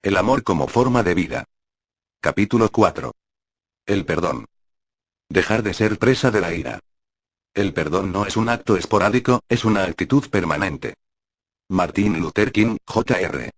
El amor como forma de vida. Capítulo 4. El perdón. Dejar de ser presa de la ira. El perdón no es un acto esporádico, es una actitud permanente. Martin Luther King, Jr.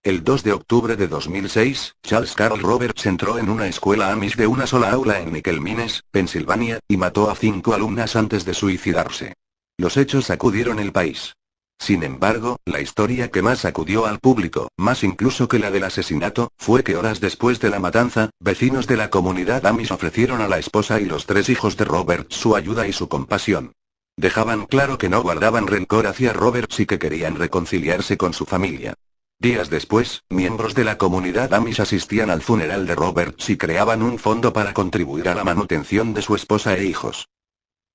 El 2 de octubre de 2006, Charles Carl Roberts entró en una escuela Amish de una sola aula en Nickel Mines, Pensilvania, y mató a 5 alumnas antes de suicidarse. Los hechos sacudieron el país. Sin embargo, la historia que más sacudió al público, más incluso que la del asesinato, fue que horas después de la matanza, vecinos de la comunidad Amish ofrecieron a la esposa y los 3 hijos de Roberts su ayuda y su compasión. Dejaban claro que no guardaban rencor hacia Roberts y que querían reconciliarse con su familia. Días después, miembros de la comunidad Amish asistían al funeral de Roberts y creaban un fondo para contribuir a la manutención de su esposa e hijos.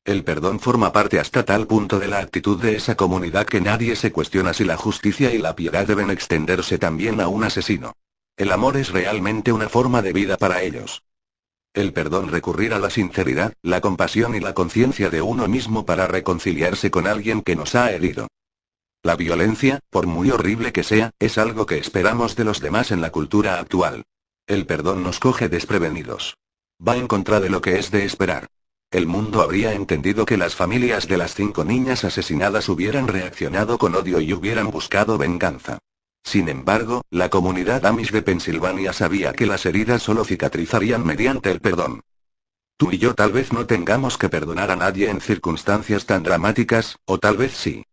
El perdón forma parte hasta tal punto de la actitud de esa comunidad que nadie se cuestiona si la justicia y la piedad deben extenderse también a un asesino. El amor es realmente una forma de vida para ellos. El perdón recurrir a la sinceridad, la compasión y la conciencia de uno mismo para reconciliarse con alguien que nos ha herido. La violencia, por muy horrible que sea, es algo que esperamos de los demás en la cultura actual. El perdón nos coge desprevenidos. Va en contra de lo que es de esperar. El mundo habría entendido que las familias de las 5 niñas asesinadas hubieran reaccionado con odio y hubieran buscado venganza. Sin embargo, la comunidad Amish de Pensilvania sabía que las heridas solo cicatrizarían mediante el perdón. Tú y yo tal vez no tengamos que perdonar a nadie en circunstancias tan dramáticas, o tal vez sí.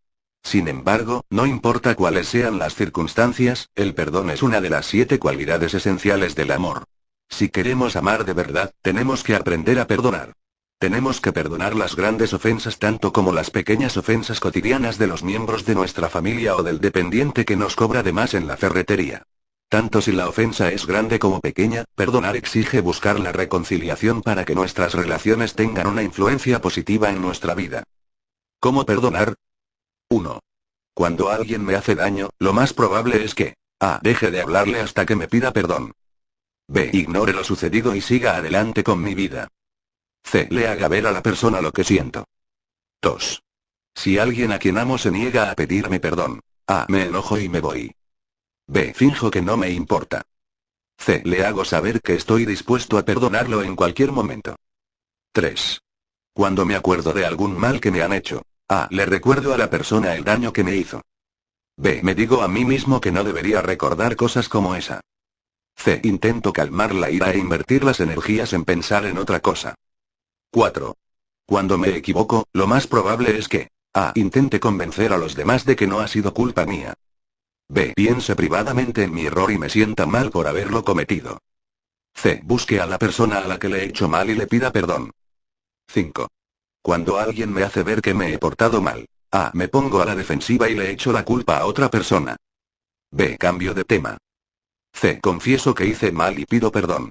Sin embargo, no importa cuáles sean las circunstancias, el perdón es una de las 7 cualidades esenciales del amor. Si queremos amar de verdad, tenemos que aprender a perdonar. Tenemos que perdonar las grandes ofensas tanto como las pequeñas ofensas cotidianas de los miembros de nuestra familia o del dependiente que nos cobra de más en la ferretería. Tanto si la ofensa es grande como pequeña, perdonar exige buscar la reconciliación para que nuestras relaciones tengan una influencia positiva en nuestra vida. ¿Cómo perdonar? 1. Cuando alguien me hace daño, lo más probable es que A. Deje de hablarle hasta que me pida perdón. B. Ignore lo sucedido y siga adelante con mi vida. C. Le haga ver a la persona lo que siento. 2. Si alguien a quien amo se niega a pedirme perdón. A. Me enojo y me voy. B. Finjo que no me importa. C. Le hago saber que estoy dispuesto a perdonarlo en cualquier momento. 3. Cuando me acuerdo de algún mal que me han hecho. A. Le recuerdo a la persona el daño que me hizo. B. Me digo a mí mismo que no debería recordar cosas como esa. C. Intento calmar la ira e invertir las energías en pensar en otra cosa. 4. Cuando me equivoco, lo más probable es que A. Intente convencer a los demás de que no ha sido culpa mía. B. Piense privadamente en mi error y me sienta mal por haberlo cometido. C. Busque a la persona a la que le he hecho mal y le pida perdón. 5. Cuando alguien me hace ver que me he portado mal. A. Me pongo a la defensiva y le echo la culpa a otra persona. B. Cambio de tema. C. Confieso que hice mal y pido perdón.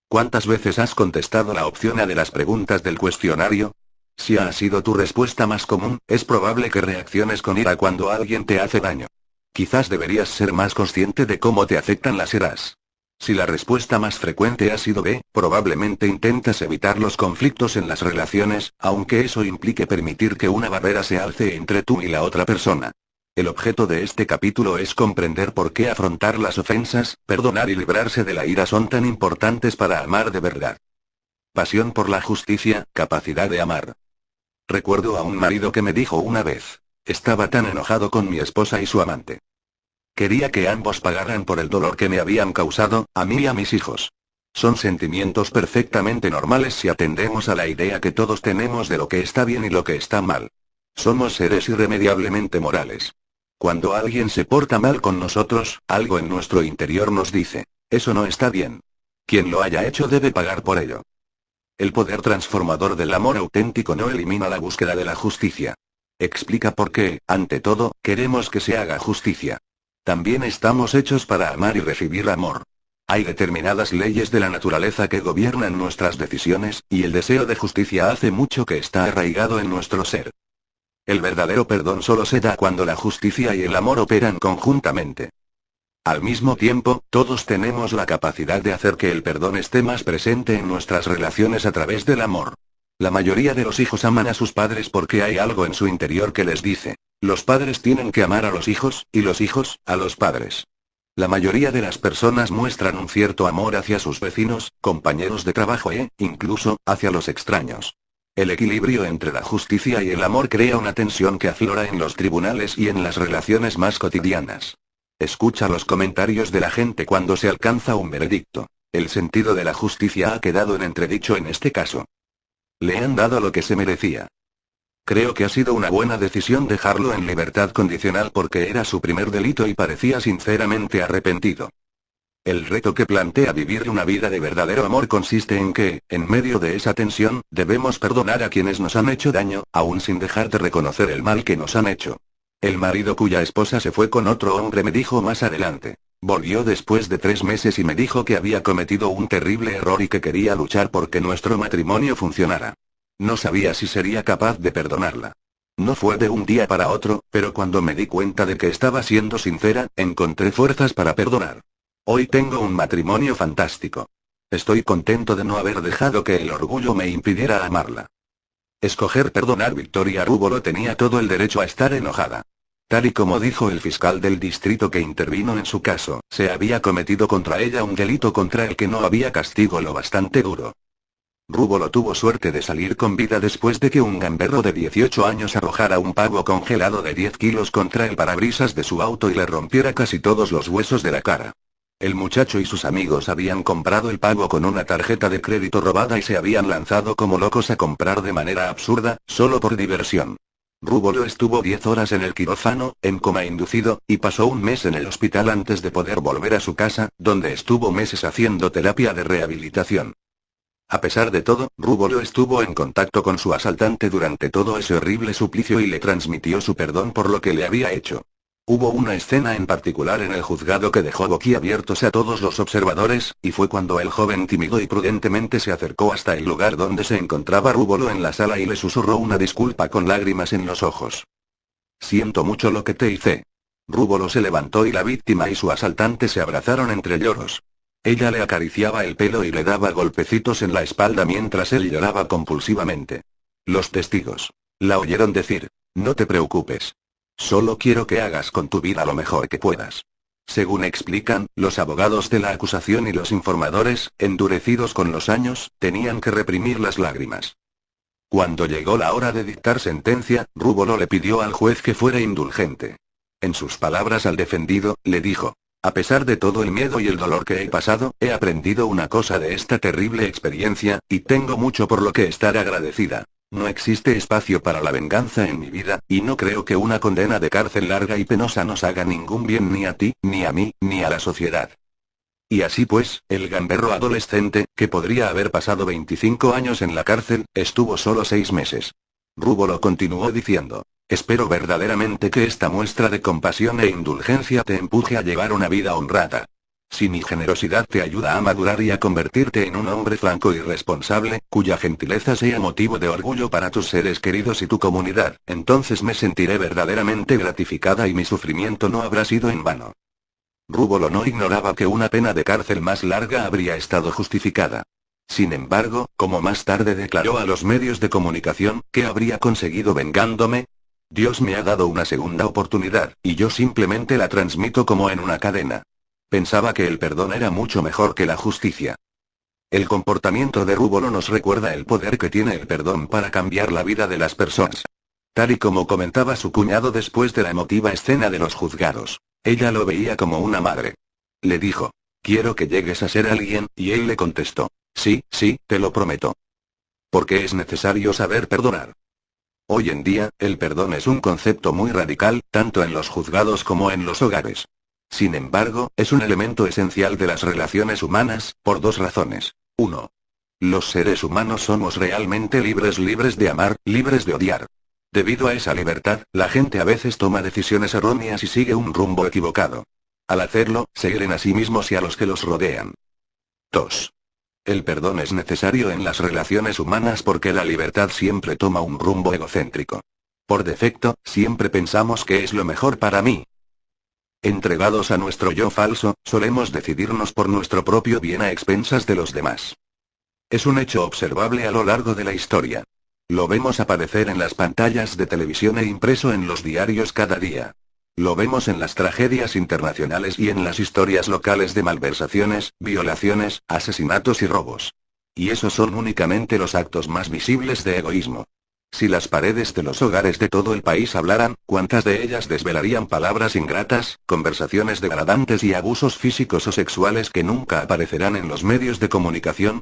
¿Cuántas veces has contestado la opción A de las preguntas del cuestionario? Si A ha sido tu respuesta más común, es probable que reacciones con ira cuando alguien te hace daño. Quizás deberías ser más consciente de cómo te afectan las iras. Si la respuesta más frecuente ha sido B, probablemente intentas evitar los conflictos en las relaciones, aunque eso implique permitir que una barrera se alce entre tú y la otra persona. El objeto de este capítulo es comprender por qué afrontar las ofensas, perdonar y librarse de la ira son tan importantes para amar de verdad. Pasión por la justicia, capacidad de amar. Recuerdo a un marido que me dijo una vez. Estaba tan enojado con mi esposa y su amante. Quería que ambos pagaran por el dolor que me habían causado, a mí y a mis hijos. Son sentimientos perfectamente normales si atendemos a la idea que todos tenemos de lo que está bien y lo que está mal. Somos seres irremediablemente morales. Cuando alguien se porta mal con nosotros, algo en nuestro interior nos dice, eso no está bien. Quien lo haya hecho debe pagar por ello. El poder transformador del amor auténtico no elimina la búsqueda de la justicia. Explica por qué, ante todo, queremos que se haga justicia. También estamos hechos para amar y recibir amor. Hay determinadas leyes de la naturaleza que gobiernan nuestras decisiones, y el deseo de justicia hace mucho que está arraigado en nuestro ser. El verdadero perdón solo se da cuando la justicia y el amor operan conjuntamente. Al mismo tiempo, todos tenemos la capacidad de hacer que el perdón esté más presente en nuestras relaciones a través del amor. La mayoría de los hijos aman a sus padres porque hay algo en su interior que les dice, los padres tienen que amar a los hijos, y los hijos, a los padres. La mayoría de las personas muestran un cierto amor hacia sus vecinos, compañeros de trabajo e, incluso, hacia los extraños. El equilibrio entre la justicia y el amor crea una tensión que aflora en los tribunales y en las relaciones más cotidianas. Escucha los comentarios de la gente cuando se alcanza un veredicto. El sentido de la justicia ha quedado en entredicho en este caso. Le han dado lo que se merecía. Creo que ha sido una buena decisión dejarlo en libertad condicional porque era su primer delito y parecía sinceramente arrepentido. El reto que plantea vivir una vida de verdadero amor consiste en que, en medio de esa tensión, debemos perdonar a quienes nos han hecho daño, aún sin dejar de reconocer el mal que nos han hecho. El marido cuya esposa se fue con otro hombre me dijo más adelante. Volvió después de 3 meses y me dijo que había cometido un terrible error y que quería luchar porque nuestro matrimonio funcionara. No sabía si sería capaz de perdonarla. No fue de un día para otro, pero cuando me di cuenta de que estaba siendo sincera, encontré fuerzas para perdonar. Hoy tengo un matrimonio fantástico. Estoy contento de no haber dejado que el orgullo me impidiera amarla. Escoger perdonar. Victoria Rubolo tenía todo el derecho a estar enojada. Tal y como dijo el fiscal del distrito que intervino en su caso, se había cometido contra ella un delito contra el que no había castigo lo bastante duro. Rubolo tuvo suerte de salir con vida después de que un gamberro de 18 años arrojara un pavo congelado de 10 kilos contra el parabrisas de su auto y le rompiera casi todos los huesos de la cara. El muchacho y sus amigos habían comprado el pavo con una tarjeta de crédito robada y se habían lanzado como locos a comprar de manera absurda, solo por diversión. Rubolo estuvo 10 horas en el quirófano, en coma inducido, y pasó un mes en el hospital antes de poder volver a su casa, donde estuvo meses haciendo terapia de rehabilitación. A pesar de todo, Rubolo estuvo en contacto con su asaltante durante todo ese horrible suplicio y le transmitió su perdón por lo que le había hecho. Hubo una escena en particular en el juzgado que dejó boquiabiertos a todos los observadores, y fue cuando el joven tímido y prudentemente se acercó hasta el lugar donde se encontraba Rubolo en la sala y le susurró una disculpa con lágrimas en los ojos. Siento mucho lo que te hice. Rubolo se levantó y la víctima y su asaltante se abrazaron entre lloros. Ella le acariciaba el pelo y le daba golpecitos en la espalda mientras él lloraba compulsivamente. Los testigos la oyeron decir: no te preocupes. Solo quiero que hagas con tu vida lo mejor que puedas. Según explican, los abogados de la acusación y los informadores, endurecidos con los años, tenían que reprimir las lágrimas. Cuando llegó la hora de dictar sentencia, Rubolo le pidió al juez que fuera indulgente. En sus palabras al defendido, le dijo: a pesar de todo el miedo y el dolor que he pasado, he aprendido una cosa de esta terrible experiencia, y tengo mucho por lo que estar agradecida. No existe espacio para la venganza en mi vida, y no creo que una condena de cárcel larga y penosa nos haga ningún bien ni a ti, ni a mí, ni a la sociedad. Y así pues, el gamberro adolescente, que podría haber pasado 25 años en la cárcel, estuvo solo 6 meses. Rubolo continuó diciendo: espero verdaderamente que esta muestra de compasión e indulgencia te empuje a llevar una vida honrada. Si mi generosidad te ayuda a madurar y a convertirte en un hombre franco y responsable, cuya gentileza sea motivo de orgullo para tus seres queridos y tu comunidad, entonces me sentiré verdaderamente gratificada y mi sufrimiento no habrá sido en vano. Rubolo no ignoraba que una pena de cárcel más larga habría estado justificada. Sin embargo, como más tarde declaró a los medios de comunicación, ¿qué habría conseguido vengándome? Dios me ha dado una segunda oportunidad, y yo simplemente la transmito como en una cadena. Pensaba que el perdón era mucho mejor que la justicia. El comportamiento de Rubolo nos recuerda el poder que tiene el perdón para cambiar la vida de las personas. Tal y como comentaba su cuñado después de la emotiva escena de los juzgados, ella lo veía como una madre. Le dijo: quiero que llegues a ser alguien, y él le contestó: sí, sí, te lo prometo. Porque es necesario saber perdonar. Hoy en día, el perdón es un concepto muy radical, tanto en los juzgados como en los hogares. Sin embargo, es un elemento esencial de las relaciones humanas, por 2 razones. 1. Los seres humanos somos realmente libres de amar, libres de odiar. Debido a esa libertad, la gente a veces toma decisiones erróneas y sigue un rumbo equivocado. Al hacerlo, se hieren a sí mismos y a los que los rodean. 2. El perdón es necesario en las relaciones humanas porque la libertad siempre toma un rumbo egocéntrico. Por defecto, siempre pensamos que es lo mejor para mí. Entregados a nuestro yo falso, solemos decidirnos por nuestro propio bien a expensas de los demás. Es un hecho observable a lo largo de la historia. Lo vemos aparecer en las pantallas de televisión e impreso en los diarios cada día. Lo vemos en las tragedias internacionales y en las historias locales de malversaciones, violaciones, asesinatos y robos. Y esos son únicamente los actos más visibles de egoísmo. Si las paredes de los hogares de todo el país hablaran, ¿cuántas de ellas desvelarían palabras ingratas, conversaciones degradantes y abusos físicos o sexuales que nunca aparecerán en los medios de comunicación?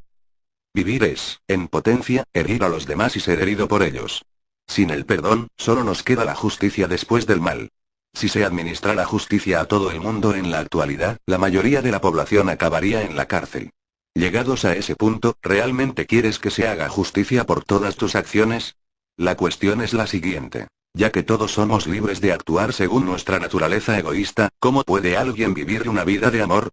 Vivir es, en potencia, herir a los demás y ser herido por ellos. Sin el perdón, solo nos queda la justicia después del mal. Si se administrara justicia a todo el mundo en la actualidad, la mayoría de la población acabaría en la cárcel. Llegados a ese punto, ¿realmente quieres que se haga justicia por todas tus acciones? La cuestión es la siguiente. Ya que todos somos libres de actuar según nuestra naturaleza egoísta, ¿cómo puede alguien vivir una vida de amor?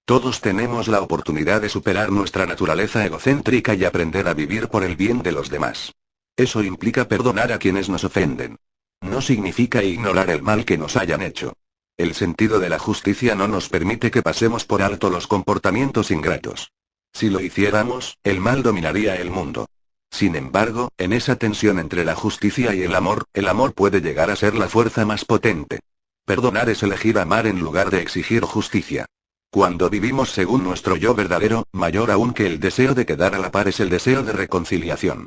Todos tenemos la oportunidad de superar nuestra naturaleza egocéntrica y aprender a vivir por el bien de los demás. Eso implica perdonar a quienes nos ofenden. No significa ignorar el mal que nos hayan hecho. El sentido de la justicia no nos permite que pasemos por alto los comportamientos ingratos. Si lo hiciéramos, el mal dominaría el mundo. Sin embargo, en esa tensión entre la justicia y el amor puede llegar a ser la fuerza más potente. Perdonar es elegir amar en lugar de exigir justicia. Cuando vivimos según nuestro yo verdadero, mayor aún que el deseo de quedar a la par es el deseo de reconciliación.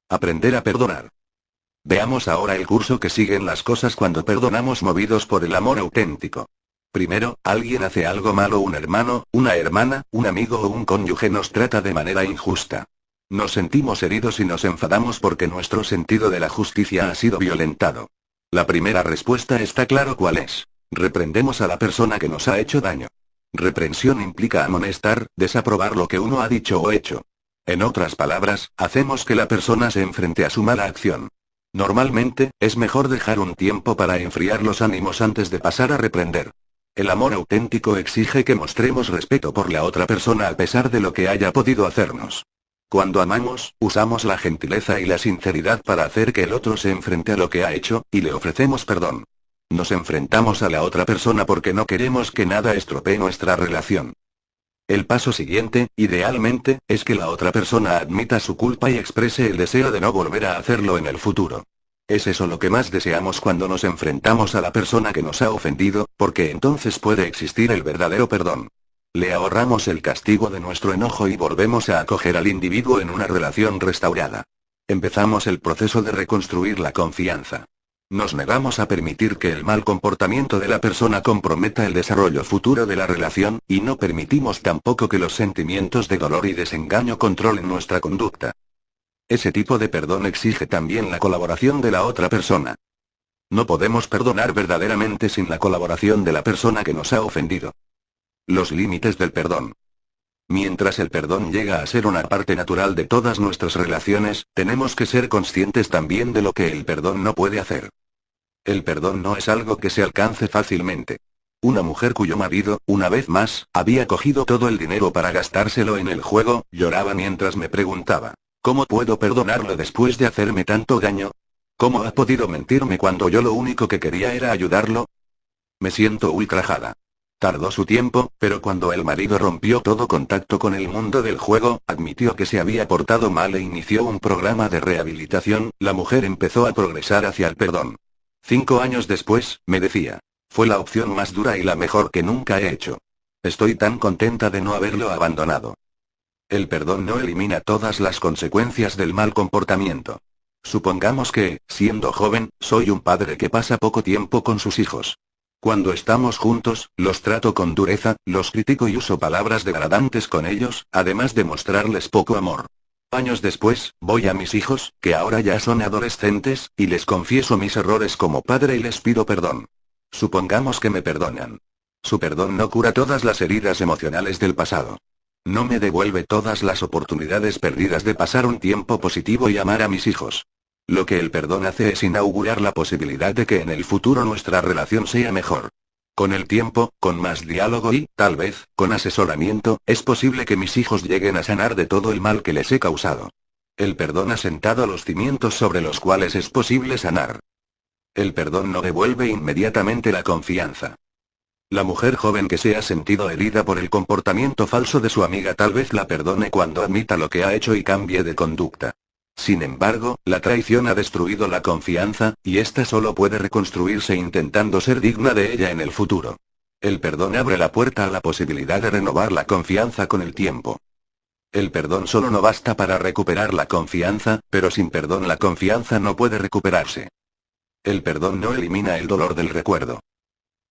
Aprender a perdonar. Veamos ahora el curso que siguen las cosas cuando perdonamos movidos por el amor auténtico. Primero, alguien hace algo malo, un hermano, una hermana, un amigo o un cónyuge nos trata de manera injusta. Nos sentimos heridos y nos enfadamos porque nuestro sentido de la justicia ha sido violentado. La primera respuesta está claro cuál es. Reprendemos a la persona que nos ha hecho daño. Reprensión implica amonestar, desaprobar lo que uno ha dicho o hecho. En otras palabras, hacemos que la persona se enfrente a su mala acción. Normalmente, es mejor dejar un tiempo para enfriar los ánimos antes de pasar a reprender. El amor auténtico exige que mostremos respeto por la otra persona a pesar de lo que haya podido hacernos. Cuando amamos, usamos la gentileza y la sinceridad para hacer que el otro se enfrente a lo que ha hecho, y le ofrecemos perdón. Nos enfrentamos a la otra persona porque no queremos que nada estropee nuestra relación. El paso siguiente, idealmente, es que la otra persona admita su culpa y exprese el deseo de no volver a hacerlo en el futuro. Es eso lo que más deseamos cuando nos enfrentamos a la persona que nos ha ofendido, porque entonces puede existir el verdadero perdón. Le ahorramos el castigo de nuestro enojo y volvemos a acoger al individuo en una relación restaurada. Empezamos el proceso de reconstruir la confianza. Nos negamos a permitir que el mal comportamiento de la persona comprometa el desarrollo futuro de la relación, y no permitimos tampoco que los sentimientos de dolor y desengaño controlen nuestra conducta. Ese tipo de perdón exige también la colaboración de la otra persona. No podemos perdonar verdaderamente sin la colaboración de la persona que nos ha ofendido. Los límites del perdón. Mientras el perdón llega a ser una parte natural de todas nuestras relaciones, tenemos que ser conscientes también de lo que el perdón no puede hacer. El perdón no es algo que se alcance fácilmente. Una mujer cuyo marido, una vez más, había cogido todo el dinero para gastárselo en el juego, lloraba mientras me preguntaba, ¿cómo puedo perdonarlo después de hacerme tanto daño? ¿Cómo ha podido mentirme cuando yo lo único que quería era ayudarlo? Me siento ultrajada. Tardó su tiempo, pero cuando el marido rompió todo contacto con el mundo del juego, admitió que se había portado mal e inició un programa de rehabilitación, la mujer empezó a progresar hacia el perdón. 5 años después, me decía, fue la opción más dura y la mejor que nunca he hecho. Estoy tan contenta de no haberlo abandonado. El perdón no elimina todas las consecuencias del mal comportamiento. Supongamos que, siendo joven, soy un padre que pasa poco tiempo con sus hijos. Cuando estamos juntos, los trato con dureza, los critico y uso palabras degradantes con ellos, además de mostrarles poco amor. Años después, voy a mis hijos, que ahora ya son adolescentes, y les confieso mis errores como padre y les pido perdón. Supongamos que me perdonan. Su perdón no cura todas las heridas emocionales del pasado. No me devuelve todas las oportunidades perdidas de pasar un tiempo positivo y amar a mis hijos. Lo que el perdón hace es inaugurar la posibilidad de que en el futuro nuestra relación sea mejor. Con el tiempo, con más diálogo y, tal vez, con asesoramiento, es posible que mis hijos lleguen a sanar de todo el mal que les he causado. El perdón ha sentado los cimientos sobre los cuales es posible sanar. El perdón no devuelve inmediatamente la confianza. La mujer joven que se ha sentido herida por el comportamiento falso de su amiga tal vez la perdone cuando admita lo que ha hecho y cambie de conducta. Sin embargo, la traición ha destruido la confianza, y ésta solo puede reconstruirse intentando ser digna de ella en el futuro. El perdón abre la puerta a la posibilidad de renovar la confianza con el tiempo. El perdón solo no basta para recuperar la confianza, pero sin perdón la confianza no puede recuperarse. El perdón no elimina el dolor del recuerdo.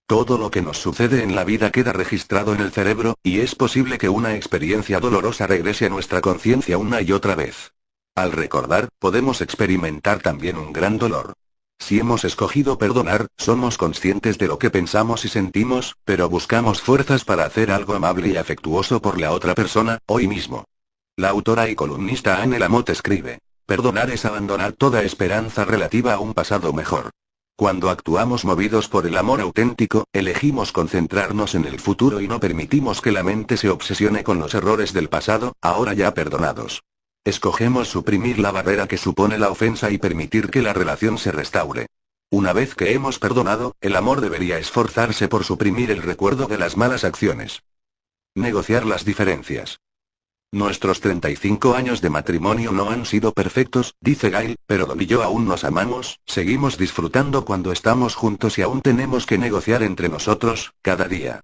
Todo lo que nos sucede en la vida queda registrado en el cerebro, y es posible que una experiencia dolorosa regrese a nuestra conciencia una y otra vez. Al recordar, podemos experimentar también un gran dolor. Si hemos escogido perdonar, somos conscientes de lo que pensamos y sentimos, pero buscamos fuerzas para hacer algo amable y afectuoso por la otra persona, hoy mismo. La autora y columnista Anne Lamott escribe: perdonar es abandonar toda esperanza relativa a un pasado mejor. Cuando actuamos movidos por el amor auténtico, elegimos concentrarnos en el futuro y no permitimos que la mente se obsesione con los errores del pasado, ahora ya perdonados. Escogemos suprimir la barrera que supone la ofensa y permitir que la relación se restaure. Una vez que hemos perdonado, el amor debería esforzarse por suprimir el recuerdo de las malas acciones. Negociar las diferencias. Nuestros 35 años de matrimonio no han sido perfectos, dice Gail, pero Don y yo aún nos amamos, seguimos disfrutando cuando estamos juntos y aún tenemos que negociar entre nosotros, cada día.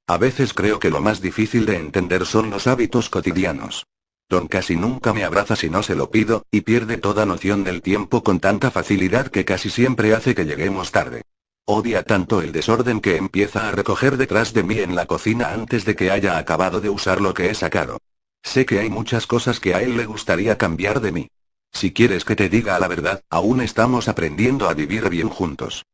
A veces creo que lo más difícil de entender son los hábitos cotidianos. Don casi nunca me abraza si no se lo pido, y pierde toda noción del tiempo con tanta facilidad que casi siempre hace que lleguemos tarde. Odia tanto el desorden que empieza a recoger detrás de mí en la cocina antes de que haya acabado de usar lo que he sacado. Sé que hay muchas cosas que a él le gustaría cambiar de mí. Si quieres que te diga la verdad, aún estamos aprendiendo a vivir bien juntos.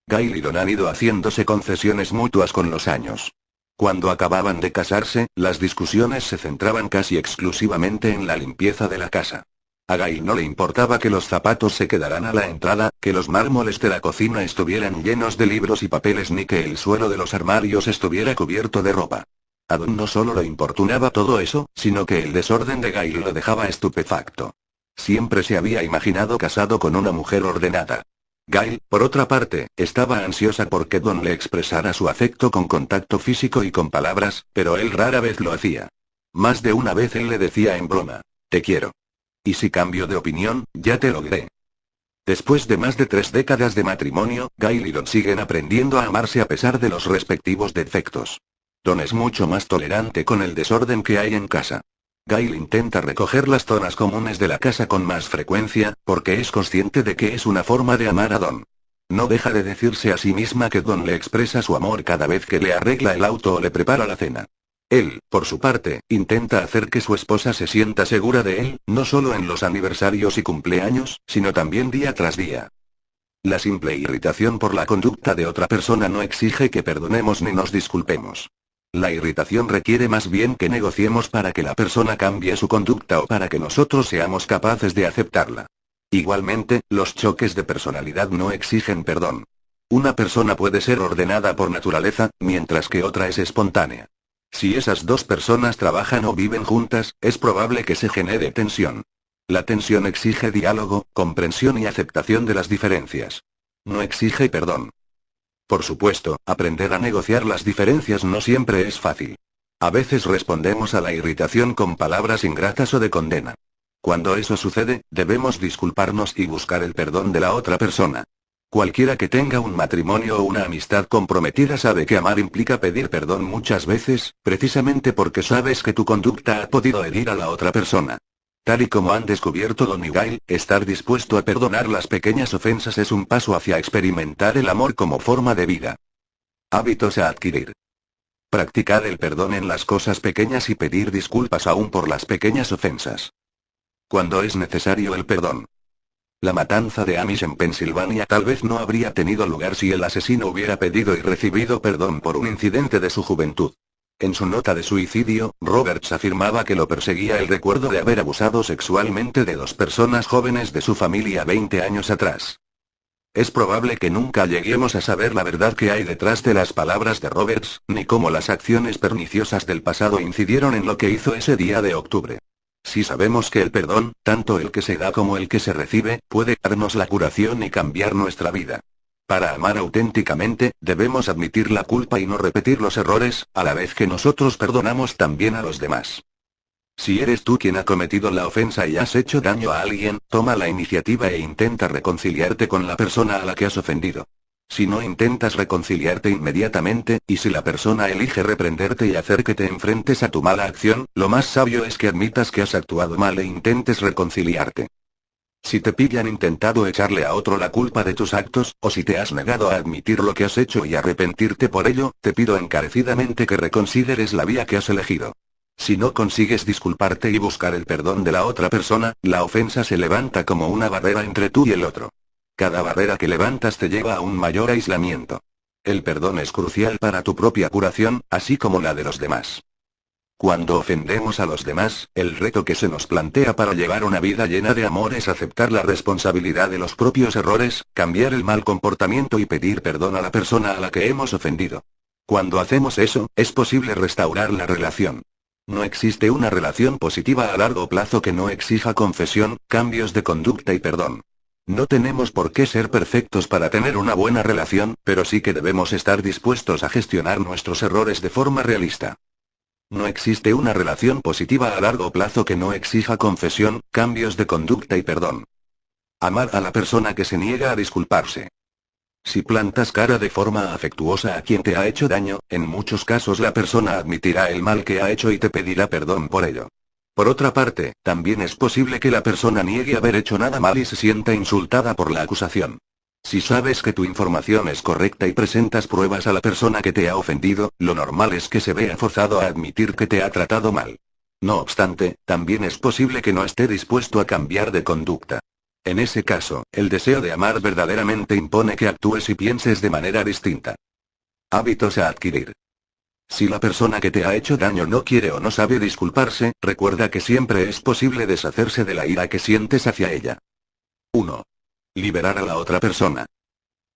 Gail y Don han ido haciéndose concesiones mutuas con los años. Cuando acababan de casarse, las discusiones se centraban casi exclusivamente en la limpieza de la casa. A Gail no le importaba que los zapatos se quedaran a la entrada, que los mármoles de la cocina estuvieran llenos de libros y papeles ni que el suelo de los armarios estuviera cubierto de ropa. A Don no solo le importunaba todo eso, sino que el desorden de Gail lo dejaba estupefacto. Siempre se había imaginado casado con una mujer ordenada. Gail, por otra parte, estaba ansiosa porque Don le expresara su afecto con contacto físico y con palabras, pero él rara vez lo hacía. Más de una vez él le decía en broma: te quiero. Y si cambio de opinión, ya te lo diré. Después de más de 3 décadas de matrimonio, Gail y Don siguen aprendiendo a amarse a pesar de los respectivos defectos. Don es mucho más tolerante con el desorden que hay en casa. Gail intenta recoger las zonas comunes de la casa con más frecuencia, porque es consciente de que es una forma de amar a Don. No deja de decirse a sí misma que Don le expresa su amor cada vez que le arregla el auto o le prepara la cena. Él, por su parte, intenta hacer que su esposa se sienta segura de él, no solo en los aniversarios y cumpleaños, sino también día tras día. La simple irritación por la conducta de otra persona no exige que perdonemos ni nos disculpemos. La irritación requiere más bien que negociemos para que la persona cambie su conducta o para que nosotros seamos capaces de aceptarla. Igualmente, los choques de personalidad no exigen perdón. Una persona puede ser ordenada por naturaleza, mientras que otra es espontánea. Si esas dos personas trabajan o viven juntas, es probable que se genere tensión. La tensión exige diálogo, comprensión y aceptación de las diferencias. No exige perdón. Por supuesto, aprender a negociar las diferencias no siempre es fácil. A veces respondemos a la irritación con palabras ingratas o de condena. Cuando eso sucede, debemos disculparnos y buscar el perdón de la otra persona. Cualquiera que tenga un matrimonio o una amistad comprometida sabe que amar implica pedir perdón muchas veces, precisamente porque sabes que tu conducta ha podido herir a la otra persona. Tal y como han descubierto Don y Gail, estar dispuesto a perdonar las pequeñas ofensas es un paso hacia experimentar el amor como forma de vida. Hábitos a adquirir. Practicar el perdón en las cosas pequeñas y pedir disculpas aún por las pequeñas ofensas. Cuando es necesario el perdón. La matanza de Amish en Pensilvania tal vez no habría tenido lugar si el asesino hubiera pedido y recibido perdón por un incidente de su juventud. En su nota de suicidio, Roberts afirmaba que lo perseguía el recuerdo de haber abusado sexualmente de 2 personas jóvenes de su familia 20 años atrás. Es probable que nunca lleguemos a saber la verdad que hay detrás de las palabras de Roberts, ni cómo las acciones perniciosas del pasado incidieron en lo que hizo ese día de octubre. Si sabemos que el perdón, tanto el que se da como el que se recibe, puede darnos la curación y cambiar nuestra vida. Para amar auténticamente, debemos admitir la culpa y no repetir los errores, a la vez que nosotros perdonamos también a los demás. Si eres tú quien ha cometido la ofensa y has hecho daño a alguien, toma la iniciativa e intenta reconciliarte con la persona a la que has ofendido. Si no intentas reconciliarte inmediatamente, y si la persona elige reprenderte y hacer que te enfrentes a tu mala acción, lo más sabio es que admitas que has actuado mal e intentes reconciliarte. Si te pillan intentado echarle a otro la culpa de tus actos, o si te has negado a admitir lo que has hecho y arrepentirte por ello, te pido encarecidamente que reconsideres la vía que has elegido. Si no consigues disculparte y buscar el perdón de la otra persona, la ofensa se levanta como una barrera entre tú y el otro. Cada barrera que levantas te lleva a un mayor aislamiento. El perdón es crucial para tu propia curación, así como la de los demás. Cuando ofendemos a los demás, el reto que se nos plantea para llevar una vida llena de amor es aceptar la responsabilidad de los propios errores, cambiar el mal comportamiento y pedir perdón a la persona a la que hemos ofendido. Cuando hacemos eso, es posible restaurar la relación. No existe una relación positiva a largo plazo que no exija confesión, cambios de conducta y perdón. No tenemos por qué ser perfectos para tener una buena relación, pero sí que debemos estar dispuestos a gestionar nuestros errores de forma realista. No existe una relación positiva a largo plazo que no exija confesión, cambios de conducta y perdón. Amar a la persona que se niega a disculparse. Si plantas cara de forma afectuosa a quien te ha hecho daño, en muchos casos la persona admitirá el mal que ha hecho y te pedirá perdón por ello. Por otra parte, también es posible que la persona niegue haber hecho nada mal y se sienta insultada por la acusación. Si sabes que tu información es correcta y presentas pruebas a la persona que te ha ofendido, lo normal es que se vea forzado a admitir que te ha tratado mal. No obstante, también es posible que no esté dispuesto a cambiar de conducta. En ese caso, el deseo de amar verdaderamente impone que actúes y pienses de manera distinta. Hábitos a adquirir. Si la persona que te ha hecho daño no quiere o no sabe disculparse, recuerda que siempre es posible deshacerse de la ira que sientes hacia ella. 1. Liberar a la otra persona.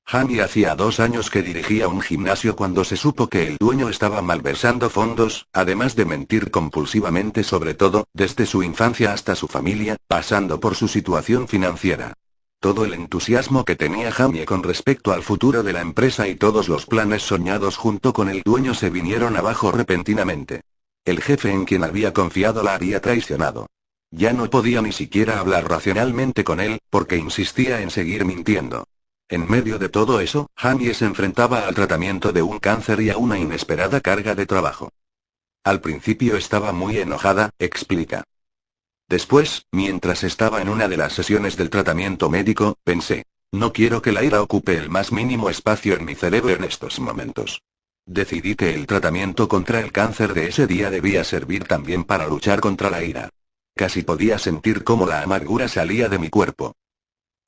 Jamie hacía 2 años que dirigía un gimnasio cuando se supo que el dueño estaba malversando fondos, además de mentir compulsivamente sobre todo, desde su infancia hasta su familia, pasando por su situación financiera. Todo el entusiasmo que tenía Jamie con respecto al futuro de la empresa y todos los planes soñados junto con el dueño se vinieron abajo repentinamente. El jefe en quien había confiado la había traicionado. Ya no podía ni siquiera hablar racionalmente con él, porque insistía en seguir mintiendo. En medio de todo eso, Jamie se enfrentaba al tratamiento de un cáncer y a una inesperada carga de trabajo. Al principio estaba muy enojada, explica. Después, mientras estaba en una de las sesiones del tratamiento médico, pensé, no quiero que la ira ocupe el más mínimo espacio en mi cerebro en estos momentos. Decidí que el tratamiento contra el cáncer de ese día debía servir también para luchar contra la ira. Casi podía sentir cómo la amargura salía de mi cuerpo.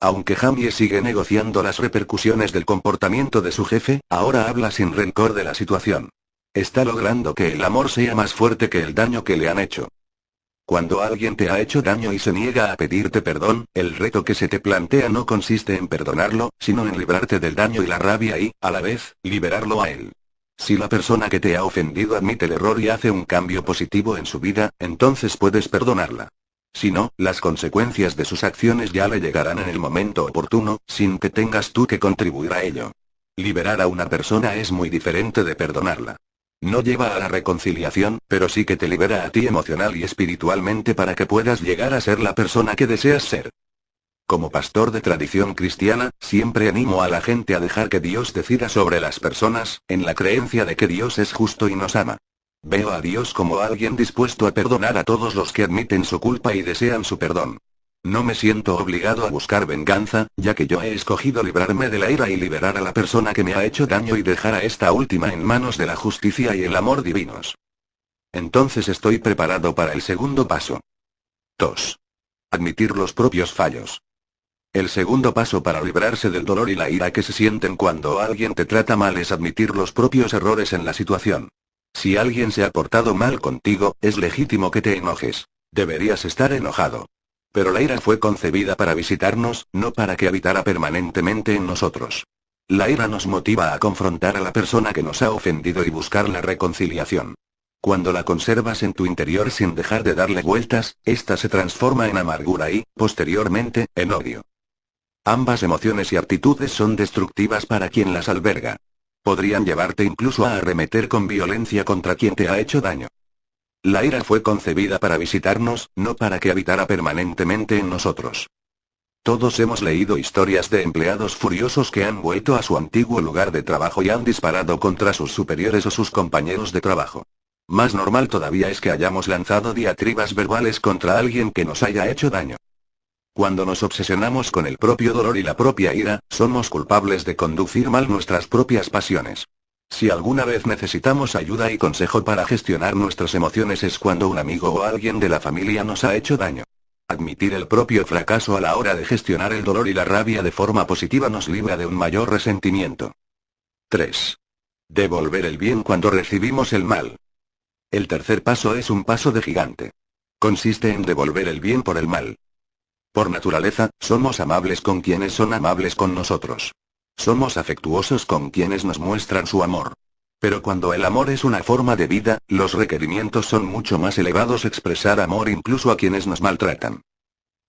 Aunque Jamie sigue negociando las repercusiones del comportamiento de su jefe, ahora habla sin rencor de la situación. Está logrando que el amor sea más fuerte que el daño que le han hecho. Cuando alguien te ha hecho daño y se niega a pedirte perdón, el reto que se te plantea no consiste en perdonarlo, sino en librarte del daño y la rabia y, a la vez, liberarlo a él. Si la persona que te ha ofendido admite el error y hace un cambio positivo en su vida, entonces puedes perdonarla. Si no, las consecuencias de sus acciones ya le llegarán en el momento oportuno, sin que tengas tú que contribuir a ello. Liberar a una persona es muy diferente de perdonarla. No lleva a la reconciliación, pero sí que te libera a ti emocional y espiritualmente para que puedas llegar a ser la persona que deseas ser. Como pastor de tradición cristiana, siempre animo a la gente a dejar que Dios decida sobre las personas, en la creencia de que Dios es justo y nos ama. Veo a Dios como alguien dispuesto a perdonar a todos los que admiten su culpa y desean su perdón. No me siento obligado a buscar venganza, ya que yo he escogido librarme de la ira y liberar a la persona que me ha hecho daño y dejar a esta última en manos de la justicia y el amor divinos. Entonces estoy preparado para el segundo paso. 2. Admitir los propios fallos. El segundo paso para librarse del dolor y la ira que se sienten cuando alguien te trata mal es admitir los propios errores en la situación. Si alguien se ha portado mal contigo, es legítimo que te enojes. Deberías estar enojado. Pero la ira fue concebida para visitarnos, no para que habitara permanentemente en nosotros. La ira nos motiva a confrontar a la persona que nos ha ofendido y buscar la reconciliación. Cuando la conservas en tu interior sin dejar de darle vueltas, esta se transforma en amargura y, posteriormente, en odio. Ambas emociones y actitudes son destructivas para quien las alberga. Podrían llevarte incluso a arremeter con violencia contra quien te ha hecho daño. La ira fue concebida para visitarnos, no para que habitara permanentemente en nosotros. Todos hemos leído historias de empleados furiosos que han vuelto a su antiguo lugar de trabajo y han disparado contra sus superiores o sus compañeros de trabajo. Más normal todavía es que hayamos lanzado diatribas verbales contra alguien que nos haya hecho daño. Cuando nos obsesionamos con el propio dolor y la propia ira, somos culpables de conducir mal nuestras propias pasiones. Si alguna vez necesitamos ayuda y consejo para gestionar nuestras emociones es cuando un amigo o alguien de la familia nos ha hecho daño. Admitir el propio fracaso a la hora de gestionar el dolor y la rabia de forma positiva nos libra de un mayor resentimiento. 3. Devolver el bien cuando recibimos el mal. El tercer paso es un paso de gigante. Consiste en devolver el bien por el mal. Por naturaleza, somos amables con quienes son amables con nosotros. Somos afectuosos con quienes nos muestran su amor. Pero cuando el amor es una forma de vida, los requerimientos son mucho más elevados. Expresar amor incluso a quienes nos maltratan.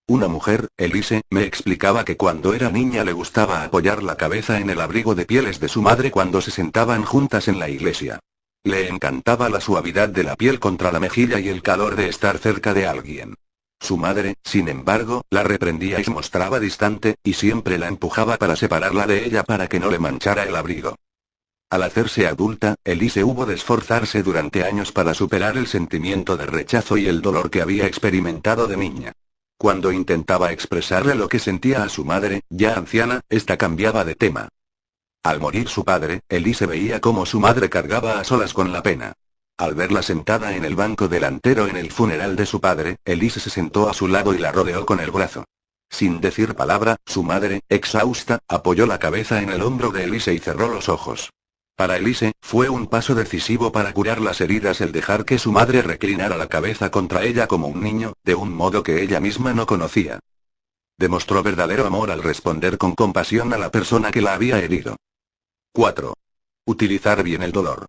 Una mujer, Elise, me explicaba que cuando era niña le gustaba apoyar la cabeza en el abrigo de pieles de su madre cuando se sentaban juntas en la iglesia. Le encantaba la suavidad de la piel contra la mejilla y el calor de estar cerca de alguien. Su madre, sin embargo, la reprendía y se mostraba distante, y siempre la empujaba para separarla de ella para que no le manchara el abrigo. Al hacerse adulta, Elise hubo de esforzarse durante años para superar el sentimiento de rechazo y el dolor que había experimentado de niña. Cuando intentaba expresarle lo que sentía a su madre, ya anciana, esta cambiaba de tema. Al morir su padre, Elise veía cómo su madre cargaba a solas con la pena. Al verla sentada en el banco delantero en el funeral de su padre, Elise se sentó a su lado y la rodeó con el brazo. Sin decir palabra, su madre, exhausta, apoyó la cabeza en el hombro de Elise y cerró los ojos. Para Elise, fue un paso decisivo para curar las heridas el dejar que su madre reclinara la cabeza contra ella como un niño, de un modo que ella misma no conocía. Demostró verdadero amor al responder con compasión a la persona que la había herido. 4. Utilizar bien el dolor.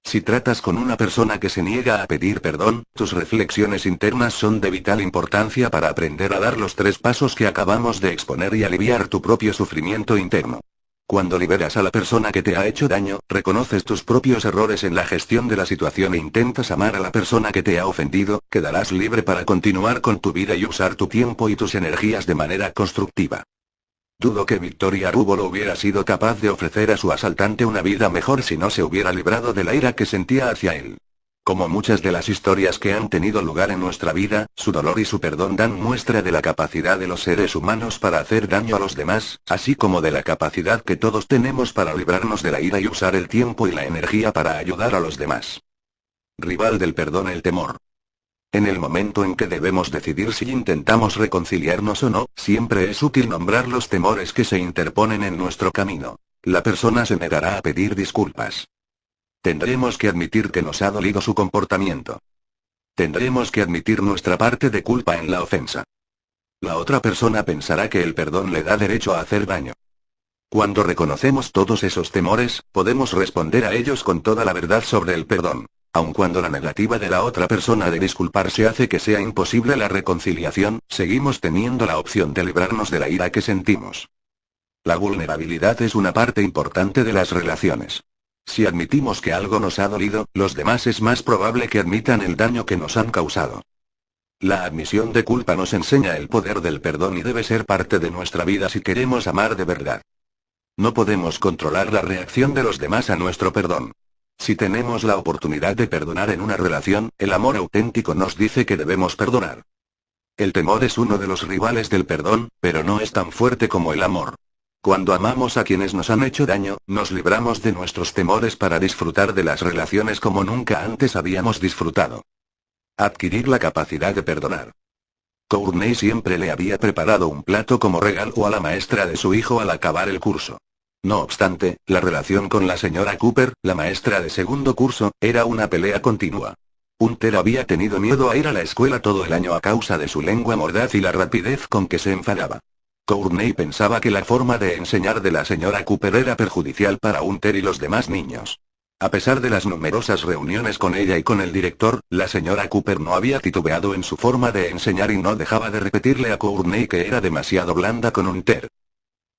Si tratas con una persona que se niega a pedir perdón, tus reflexiones internas son de vital importancia para aprender a dar los 3 pasos que acabamos de exponer y aliviar tu propio sufrimiento interno. Cuando liberas a la persona que te ha hecho daño, reconoces tus propios errores en la gestión de la situación e intentas amar a la persona que te ha ofendido, quedarás libre para continuar con tu vida y usar tu tiempo y tus energías de manera constructiva. Dudo que Victoria Rubolo hubiera sido capaz de ofrecer a su asaltante una vida mejor si no se hubiera librado de la ira que sentía hacia él. Como muchas de las historias que han tenido lugar en nuestra vida, su dolor y su perdón dan muestra de la capacidad de los seres humanos para hacer daño a los demás, así como de la capacidad que todos tenemos para librarnos de la ira y usar el tiempo y la energía para ayudar a los demás. Rival del perdón: el temor. En el momento en que debemos decidir si intentamos reconciliarnos o no, siempre es útil nombrar los temores que se interponen en nuestro camino. La persona se negará a pedir disculpas. Tendremos que admitir que nos ha dolido su comportamiento. Tendremos que admitir nuestra parte de culpa en la ofensa. La otra persona pensará que el perdón le da derecho a hacer daño. Cuando reconocemos todos esos temores, podemos responder a ellos con toda la verdad sobre el perdón. Aun cuando la negativa de la otra persona de disculparse hace que sea imposible la reconciliación, seguimos teniendo la opción de librarnos de la ira que sentimos. La vulnerabilidad es una parte importante de las relaciones. Si admitimos que algo nos ha dolido, los demás es más probable que admitan el daño que nos han causado. La admisión de culpa nos enseña el poder del perdón y debe ser parte de nuestra vida si queremos amar de verdad. No podemos controlar la reacción de los demás a nuestro perdón. Si tenemos la oportunidad de perdonar en una relación, el amor auténtico nos dice que debemos perdonar. El temor es uno de los rivales del perdón, pero no es tan fuerte como el amor. Cuando amamos a quienes nos han hecho daño, nos libramos de nuestros temores para disfrutar de las relaciones como nunca antes habíamos disfrutado. Adquirir la capacidad de perdonar. Courtney siempre le había preparado un plato como regalo a la maestra de su hijo al acabar el curso. No obstante, la relación con la señora Cooper, la maestra de segundo curso, era una pelea continua. Hunter había tenido miedo a ir a la escuela todo el año a causa de su lengua mordaz y la rapidez con que se enfadaba. Courtney pensaba que la forma de enseñar de la señora Cooper era perjudicial para Hunter y los demás niños. A pesar de las numerosas reuniones con ella y con el director, la señora Cooper no había titubeado en su forma de enseñar y no dejaba de repetirle a Courtney que era demasiado blanda con Hunter.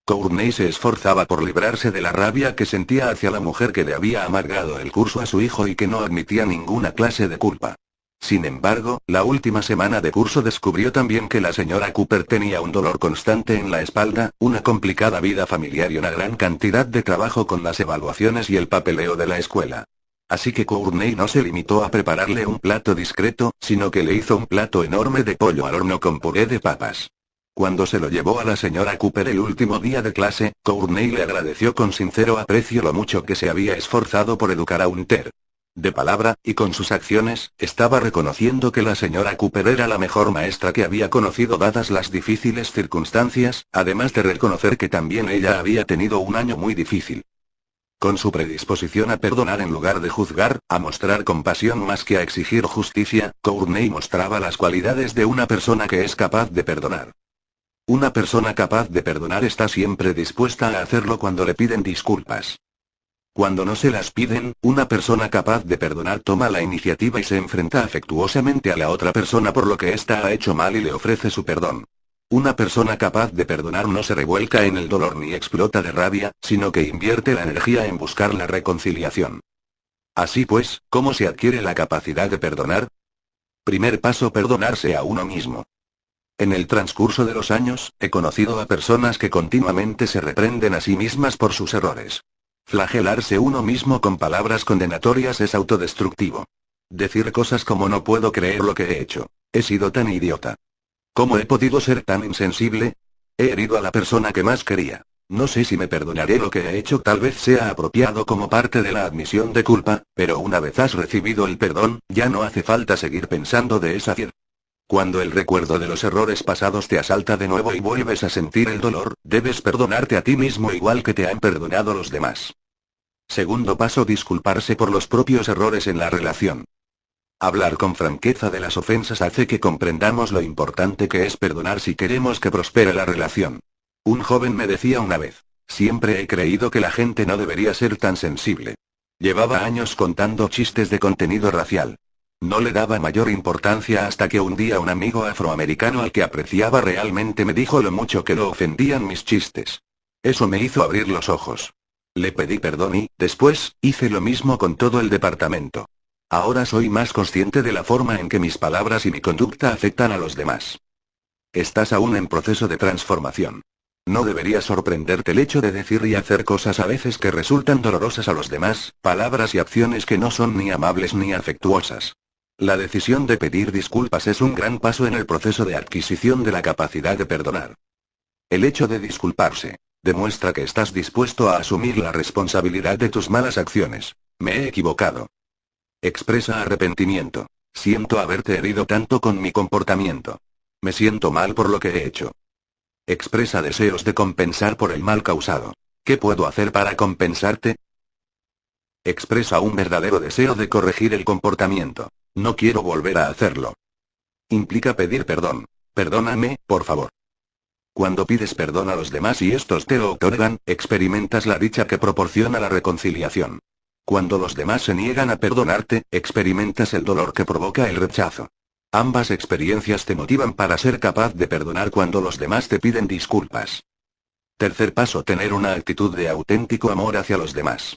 Courtney se esforzaba por librarse de la rabia que sentía hacia la mujer que le había amargado el curso a su hijo y que no admitía ninguna clase de culpa. Sin embargo, la última semana de curso descubrió también que la señora Cooper tenía un dolor constante en la espalda, una complicada vida familiar y una gran cantidad de trabajo con las evaluaciones y el papeleo de la escuela. Así que Courtney no se limitó a prepararle un plato discreto, sino que le hizo un plato enorme de pollo al horno con puré de papas. Cuando se lo llevó a la señora Cooper el último día de clase, Courtney le agradeció con sincero aprecio lo mucho que se había esforzado por educar a Hunter. De palabra, y con sus acciones, estaba reconociendo que la señora Cooper era la mejor maestra que había conocido dadas las difíciles circunstancias, además de reconocer que también ella había tenido un año muy difícil. Con su predisposición a perdonar en lugar de juzgar, a mostrar compasión más que a exigir justicia, Courtney mostraba las cualidades de una persona que es capaz de perdonar. Una persona capaz de perdonar está siempre dispuesta a hacerlo cuando le piden disculpas. Cuando no se las piden, una persona capaz de perdonar toma la iniciativa y se enfrenta afectuosamente a la otra persona por lo que ésta ha hecho mal y le ofrece su perdón. Una persona capaz de perdonar no se revuelca en el dolor ni explota de rabia, sino que invierte la energía en buscar la reconciliación. Así pues, ¿cómo se adquiere la capacidad de perdonar? Primer paso: perdonarse a uno mismo. En el transcurso de los años, he conocido a personas que continuamente se reprenden a sí mismas por sus errores. Flagelarse uno mismo con palabras condenatorias es autodestructivo. Decir cosas como no puedo creer lo que he hecho. He sido tan idiota. ¿Cómo he podido ser tan insensible? He herido a la persona que más quería. No sé si me perdonaré lo que he hecho, tal vez sea apropiado como parte de la admisión de culpa, pero una vez has recibido el perdón, ya no hace falta seguir pensando de esa manera. Cuando el recuerdo de los errores pasados te asalta de nuevo y vuelves a sentir el dolor, debes perdonarte a ti mismo igual que te han perdonado los demás. Segundo paso: disculparse por los propios errores en la relación. Hablar con franqueza de las ofensas hace que comprendamos lo importante que es perdonar si queremos que prospere la relación. Un joven me decía una vez: siempre he creído que la gente no debería ser tan sensible. Llevaba años contando chistes de contenido racial. No le daba mayor importancia hasta que un día un amigo afroamericano al que apreciaba realmente me dijo lo mucho que lo ofendían mis chistes. Eso me hizo abrir los ojos. Le pedí perdón y, después, hice lo mismo con todo el departamento. Ahora soy más consciente de la forma en que mis palabras y mi conducta afectan a los demás. Estás aún en proceso de transformación. No debería sorprenderte el hecho de decir y hacer cosas a veces que resultan dolorosas a los demás, palabras y acciones que no son ni amables ni afectuosas. La decisión de pedir disculpas es un gran paso en el proceso de adquisición de la capacidad de perdonar. El hecho de disculparse demuestra que estás dispuesto a asumir la responsabilidad de tus malas acciones. Me he equivocado. Expresa arrepentimiento. Siento haberte herido tanto con mi comportamiento. Me siento mal por lo que he hecho. Expresa deseos de compensar por el mal causado. ¿Qué puedo hacer para compensarte? Expresa un verdadero deseo de corregir el comportamiento. No quiero volver a hacerlo. Implica pedir perdón. Perdóname, por favor. Cuando pides perdón a los demás y estos te lo otorgan, experimentas la dicha que proporciona la reconciliación. Cuando los demás se niegan a perdonarte, experimentas el dolor que provoca el rechazo. Ambas experiencias te motivan para ser capaz de perdonar cuando los demás te piden disculpas. Tercer paso: tener una actitud de auténtico amor hacia los demás.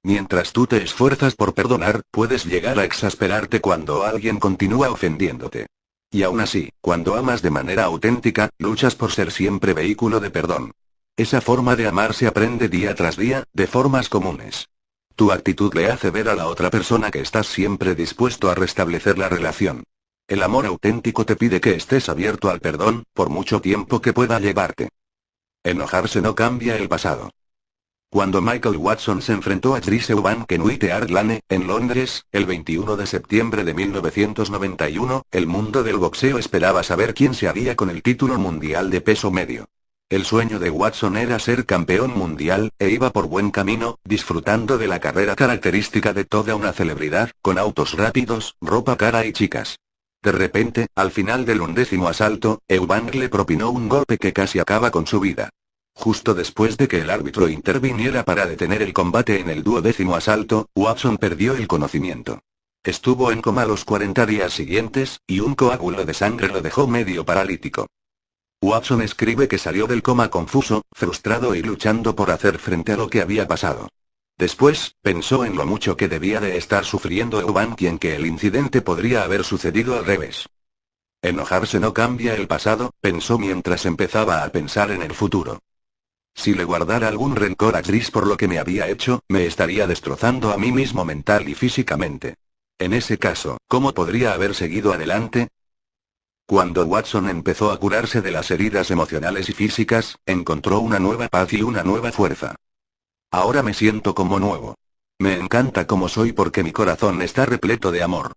Mientras tú te esfuerzas por perdonar, puedes llegar a exasperarte cuando alguien continúa ofendiéndote. Y aún así, cuando amas de manera auténtica, luchas por ser siempre vehículo de perdón. Esa forma de amar se aprende día tras día, de formas comunes. Tu actitud le hace ver a la otra persona que estás siempre dispuesto a restablecer la relación. El amor auténtico te pide que estés abierto al perdón, por mucho tiempo que pueda llevarte. Enojarse no cambia el pasado. Cuando Michael Watson se enfrentó a Chris Eubank en White Hart Lane, en Londres, el 21 de septiembre de 1991, el mundo del boxeo esperaba saber quién se haría con el título mundial de peso medio. El sueño de Watson era ser campeón mundial, e iba por buen camino, disfrutando de la carrera característica de toda una celebridad, con autos rápidos, ropa cara y chicas. De repente, al final del 11º asalto, Eubank le propinó un golpe que casi acaba con su vida. Justo después de que el árbitro interviniera para detener el combate en el 12º asalto, Watson perdió el conocimiento. Estuvo en coma los 40 días siguientes, y un coágulo de sangre lo dejó medio paralítico. Watson escribe que salió del coma confuso, frustrado y luchando por hacer frente a lo que había pasado. Después, pensó en lo mucho que debía de estar sufriendo Eubank y en que el incidente podría haber sucedido al revés. Enojarse no cambia el pasado, pensó mientras empezaba a pensar en el futuro. Si le guardara algún rencor a Chris por lo que me había hecho, me estaría destrozando a mí mismo mental y físicamente. En ese caso, ¿cómo podría haber seguido adelante? Cuando Watson empezó a curarse de las heridas emocionales y físicas, encontró una nueva paz y una nueva fuerza. Ahora me siento como nuevo. Me encanta como soy porque mi corazón está repleto de amor.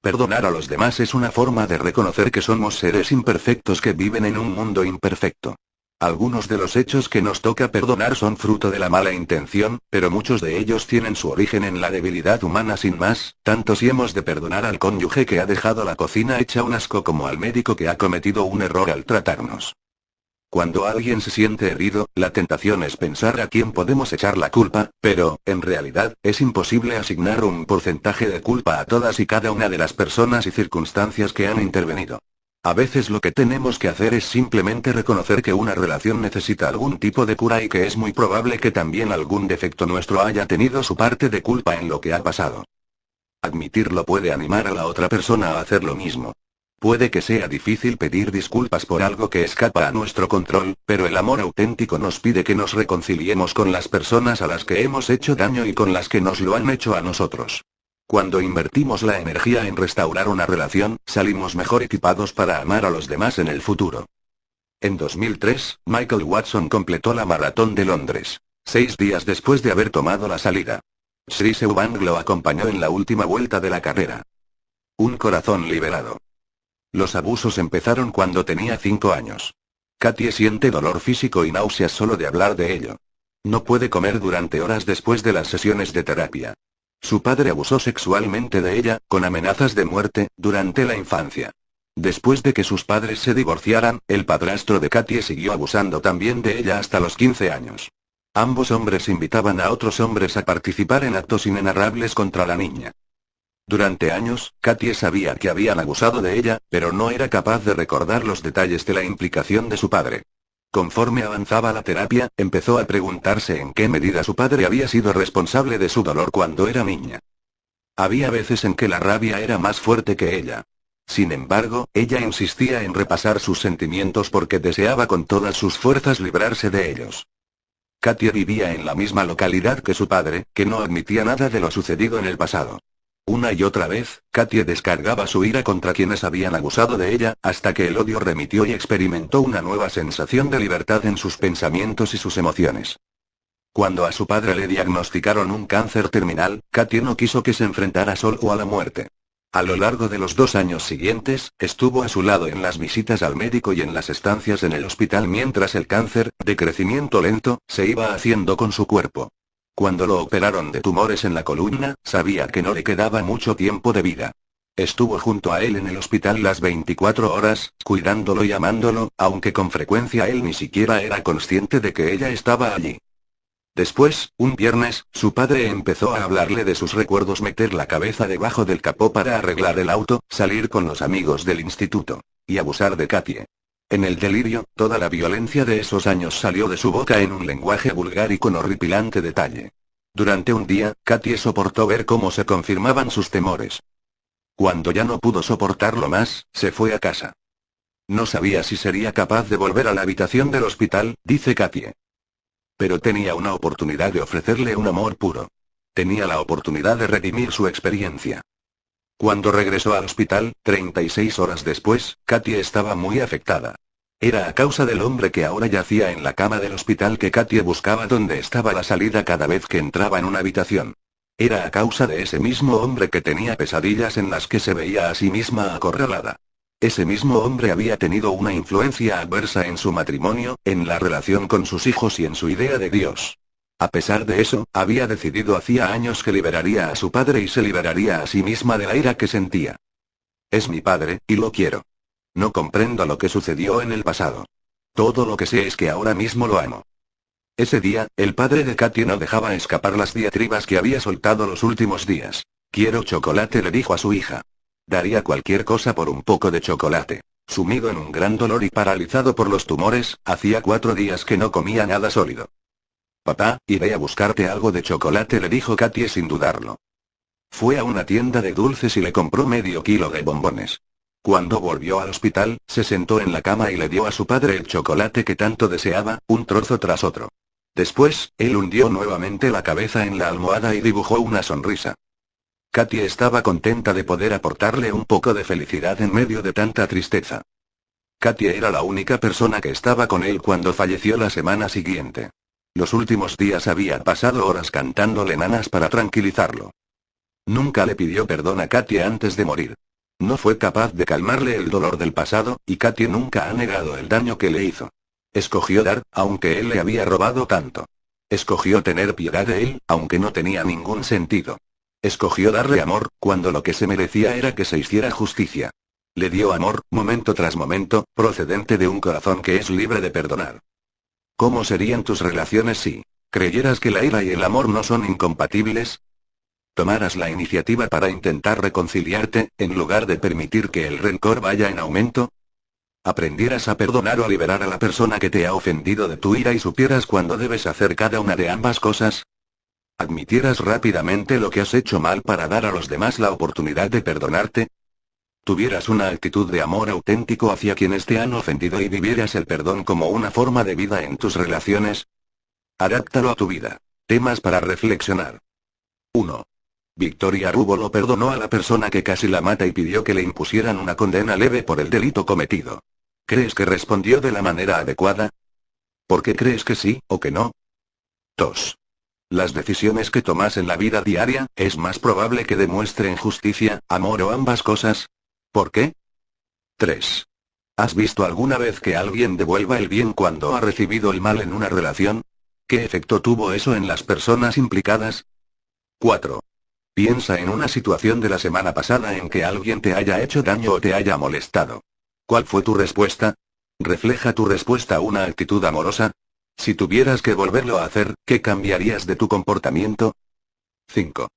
Perdonar a los demás es una forma de reconocer que somos seres imperfectos que viven en un mundo imperfecto. Algunos de los hechos que nos toca perdonar son fruto de la mala intención, pero muchos de ellos tienen su origen en la debilidad humana sin más, tanto si hemos de perdonar al cónyuge que ha dejado la cocina hecha un asco como al médico que ha cometido un error al tratarnos. Cuando alguien se siente herido, la tentación es pensar a quién podemos echar la culpa, pero, en realidad, es imposible asignar un porcentaje de culpa a todas y cada una de las personas y circunstancias que han intervenido. A veces lo que tenemos que hacer es simplemente reconocer que una relación necesita algún tipo de cura y que es muy probable que también algún defecto nuestro haya tenido su parte de culpa en lo que ha pasado. Admitirlo puede animar a la otra persona a hacer lo mismo. Puede que sea difícil pedir disculpas por algo que escapa a nuestro control, pero el amor auténtico nos pide que nos reconciliemos con las personas a las que hemos hecho daño y con las que nos lo han hecho a nosotros. Cuando invertimos la energía en restaurar una relación, salimos mejor equipados para amar a los demás en el futuro. En 2003, Michael Watson completó la maratón de Londres, 6 días después de haber tomado la salida. Chris Eubank lo acompañó en la última vuelta de la carrera. Un corazón liberado. Los abusos empezaron cuando tenía 5 años. Katie siente dolor físico y náuseas solo de hablar de ello. No puede comer durante horas después de las sesiones de terapia. Su padre abusó sexualmente de ella, con amenazas de muerte, durante la infancia. Después de que sus padres se divorciaran, el padrastro de Katie siguió abusando también de ella hasta los 15 años. Ambos hombres invitaban a otros hombres a participar en actos inenarrables contra la niña. Durante años, Katie sabía que habían abusado de ella, pero no era capaz de recordar los detalles de la implicación de su padre. Conforme avanzaba la terapia, empezó a preguntarse en qué medida su padre había sido responsable de su dolor cuando era niña. Había veces en que la rabia era más fuerte que ella. Sin embargo, ella insistía en repasar sus sentimientos porque deseaba con todas sus fuerzas librarse de ellos. Katie vivía en la misma localidad que su padre, que no admitía nada de lo sucedido en el pasado. Una y otra vez, Katie descargaba su ira contra quienes habían abusado de ella, hasta que el odio remitió y experimentó una nueva sensación de libertad en sus pensamientos y sus emociones. Cuando a su padre le diagnosticaron un cáncer terminal, Katie no quiso que se enfrentara solo a la muerte. A lo largo de los 2 años siguientes, estuvo a su lado en las visitas al médico y en las estancias en el hospital mientras el cáncer, de crecimiento lento, se iba haciendo con su cuerpo. Cuando lo operaron de tumores en la columna, sabía que no le quedaba mucho tiempo de vida. Estuvo junto a él en el hospital las 24 horas, cuidándolo y amándolo, aunque con frecuencia él ni siquiera era consciente de que ella estaba allí. Después, un viernes, su padre empezó a hablarle de sus recuerdos, meter la cabeza debajo del capó para arreglar el auto, salir con los amigos del instituto, y abusar de Katie. En el delirio, toda la violencia de esos años salió de su boca en un lenguaje vulgar y con horripilante detalle. Durante un día, Katie soportó ver cómo se confirmaban sus temores. Cuando ya no pudo soportarlo más, se fue a casa. No sabía si sería capaz de volver a la habitación del hospital, dice Katie. Pero tenía una oportunidad de ofrecerle un amor puro. Tenía la oportunidad de redimir su experiencia. Cuando regresó al hospital, 36 horas después, Katie estaba muy afectada. Era a causa del hombre que ahora yacía en la cama del hospital que Katie buscaba dónde estaba la salida cada vez que entraba en una habitación. Era a causa de ese mismo hombre que tenía pesadillas en las que se veía a sí misma acorralada. Ese mismo hombre había tenido una influencia adversa en su matrimonio, en la relación con sus hijos y en su idea de Dios. A pesar de eso, había decidido hacía años que liberaría a su padre y se liberaría a sí misma de la ira que sentía. Es mi padre, y lo quiero. No comprendo lo que sucedió en el pasado. Todo lo que sé es que ahora mismo lo amo. Ese día, el padre de Katie no dejaba escapar las diatribas que había soltado los últimos días. Quiero chocolate, le dijo a su hija. Daría cualquier cosa por un poco de chocolate. Sumido en un gran dolor y paralizado por los tumores, hacía 4 días que no comía nada sólido. Papá, iré a buscarte algo de chocolate, le dijo Katie sin dudarlo. Fue a una tienda de dulces y le compró medio kilo de bombones. Cuando volvió al hospital, se sentó en la cama y le dio a su padre el chocolate que tanto deseaba, un trozo tras otro. Después, él hundió nuevamente la cabeza en la almohada y dibujó una sonrisa. Katie estaba contenta de poder aportarle un poco de felicidad en medio de tanta tristeza. Katie era la única persona que estaba con él cuando falleció la semana siguiente. Los últimos días había pasado horas cantándole nanas para tranquilizarlo. Nunca le pidió perdón a Katie antes de morir. No fue capaz de calmarle el dolor del pasado, y Katie nunca ha negado el daño que le hizo. Escogió dar, aunque él le había robado tanto. Escogió tener piedad de él, aunque no tenía ningún sentido. Escogió darle amor, cuando lo que se merecía era que se hiciera justicia. Le dio amor, momento tras momento, procedente de un corazón que es libre de perdonar. ¿Cómo serían tus relaciones si creyeras que la ira y el amor no son incompatibles? Tomaras la iniciativa para intentar reconciliarte, en lugar de permitir que el rencor vaya en aumento. Aprendieras a perdonar o a liberar a la persona que te ha ofendido de tu ira y supieras cuándo debes hacer cada una de ambas cosas. Admitieras rápidamente lo que has hecho mal para dar a los demás la oportunidad de perdonarte. Tuvieras una actitud de amor auténtico hacia quienes te han ofendido y vivieras el perdón como una forma de vida en tus relaciones. Adáptalo a tu vida. Temas para reflexionar. 1. Victoria Rubo lo perdonó a la persona que casi la mata y pidió que le impusieran una condena leve por el delito cometido. ¿Crees que respondió de la manera adecuada? ¿Por qué crees que sí, o que no? 2. Las decisiones que tomas en la vida diaria, es más probable que demuestren justicia, amor o ambas cosas. ¿Por qué? 3. ¿Has visto alguna vez que alguien devuelva el bien cuando ha recibido el mal en una relación? ¿Qué efecto tuvo eso en las personas implicadas? 4. Piensa en una situación de la semana pasada en que alguien te haya hecho daño o te haya molestado. ¿Cuál fue tu respuesta? ¿Refleja tu respuesta una actitud amorosa? Si tuvieras que volverlo a hacer, ¿qué cambiarías de tu comportamiento? 5.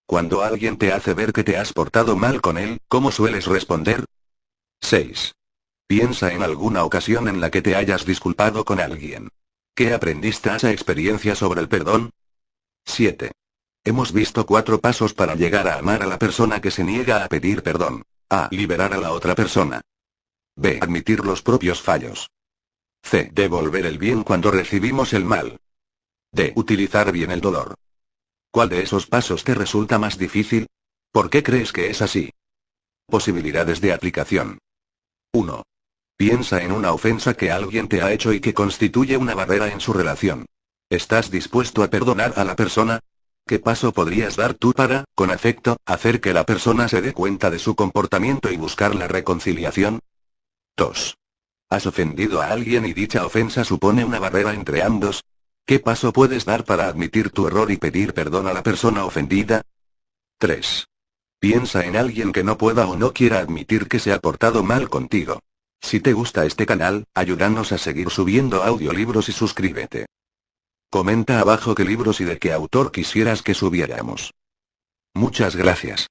Cuando alguien te hace ver que te has portado mal con él, ¿cómo sueles responder? 6. Piensa en alguna ocasión en la que te hayas disculpado con alguien. ¿Qué aprendiste a esa experiencia sobre el perdón? 7. Hemos visto 4 pasos para llegar a amar a la persona que se niega a pedir perdón. A. Liberar a la otra persona. B. Admitir los propios fallos. C. Devolver el bien cuando recibimos el mal. D. Utilizar bien el dolor. ¿Cuál de esos pasos te resulta más difícil? ¿Por qué crees que es así? Posibilidades de aplicación. 1. Piensa en una ofensa que alguien te ha hecho y que constituye una barrera en su relación. ¿Estás dispuesto a perdonar a la persona? ¿Qué paso podrías dar tú para, con afecto, hacer que la persona se dé cuenta de su comportamiento y buscar la reconciliación? 2. ¿Has ofendido a alguien y dicha ofensa supone una barrera entre ambos? ¿Qué paso puedes dar para admitir tu error y pedir perdón a la persona ofendida? 3. Piensa en alguien que no pueda o no quiera admitir que se ha portado mal contigo. Si te gusta este canal, ayúdanos a seguir subiendo audiolibros y suscríbete. Comenta abajo qué libros y de qué autor quisieras que subiéramos. Muchas gracias.